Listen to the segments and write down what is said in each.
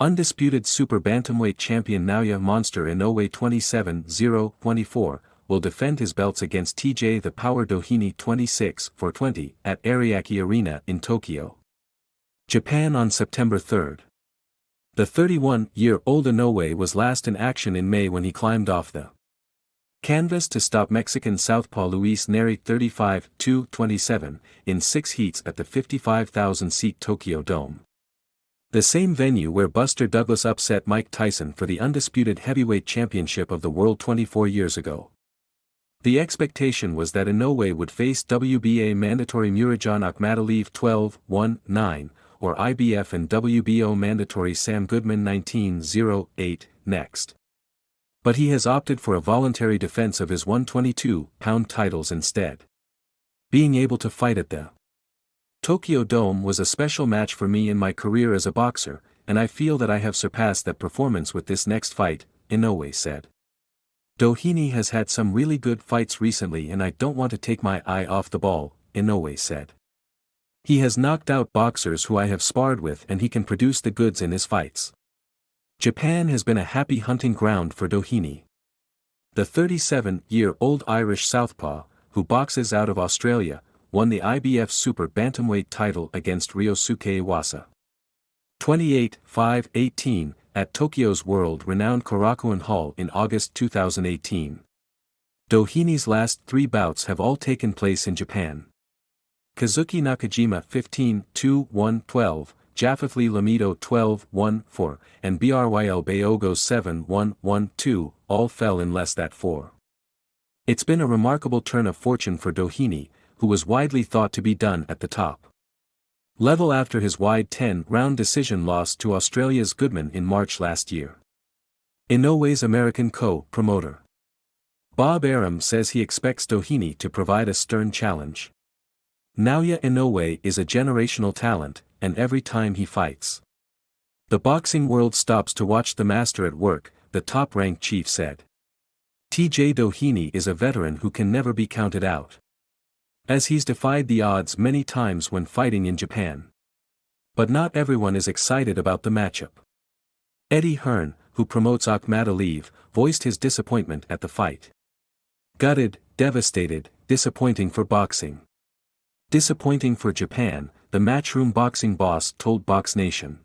Undisputed super bantamweight champion Naoya Monster Inoue 27-0-24, will defend his belts against TJ The Power Doheny 26-20 at Ariake Arena in Tokyo, Japan on September 3. The 31-year-old Inoue was last in action in May when he climbed off the canvas to stop Mexican southpaw Luis Nery 35-27 in 6 heats at the 55,000-seat Tokyo Dome, the same venue where Buster Douglas upset Mike Tyson for the undisputed heavyweight championship of the world 24 years ago. The expectation was that Inoue would face WBA mandatory Murodjon Akhmadaliev 12-1-9, or IBF and WBO mandatory Sam Goodman 19-0-8, next. But he has opted for a voluntary defense of his 122-pound titles instead. Being able to fight at the Tokyo Dome was a special match for me in my career as a boxer, and I feel that I have surpassed that performance with this next fight, Inoue said. Doheny has had some really good fights recently and I don't want to take my eye off the ball, Inoue said. He has knocked out boxers who I have sparred with and he can produce the goods in his fights. Japan has been a happy hunting ground for Doheny. The 37-year-old Irish southpaw, who boxes out of Australia, won the IBF Super Bantamweight title against Ryosuke Iwasa 28-5-18 at Tokyo's world-renowned Korakuen Hall in August 2018. Doheny's last 3 bouts have all taken place in Japan. Kazuki Nakajima 15-2-1-12, Jafafli Lamido 12-1-4, and Bryl Bayogo 7-1-1-2, all fell in less than 4. It's been a remarkable turn of fortune for Doheny, who was widely thought to be done at the top level after his wide 10-round decision loss to Australia's Goodman in March last year. Inoue's American co-promoter Bob Arum says he expects Doheny to provide a stern challenge. Naoya Inoue is a generational talent, and every time he fights, the boxing world stops to watch the master at work, the top-ranked chief said. TJ Doheny is a veteran who can never be counted out, as he's defied the odds many times when fighting in Japan. But not everyone is excited about the matchup. Eddie Hearn, who promotes Akhmadaliev, voiced his disappointment at the fight. Gutted, devastated, disappointing for boxing. Disappointing for Japan, the Matchroom boxing boss told Box Nation.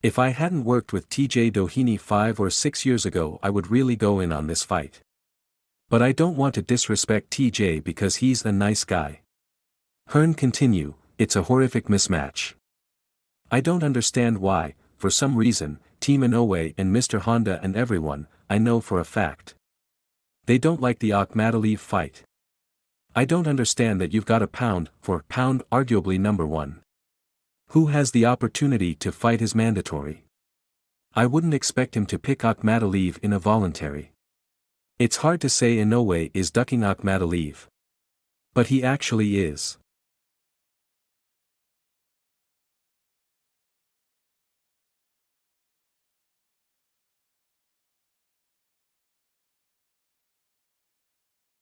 If I hadn't worked with TJ Doheny 5 or 6 years ago I would really go in on this fight. But I don't want to disrespect TJ because he's a nice guy. Hearn continue, it's a horrific mismatch. I don't understand why, for some reason, Team Inoue and Mr. Honda and everyone, I know for a fact, they don't like the Akhmadaliev fight. I don't understand that you've got a pound for pound arguably number 1. Who has the opportunity to fight his mandatory? I wouldn't expect him to pick Akhmadaliev in a voluntary. It's hard to say Inoue is ducking Akhmadaliev. But he actually is.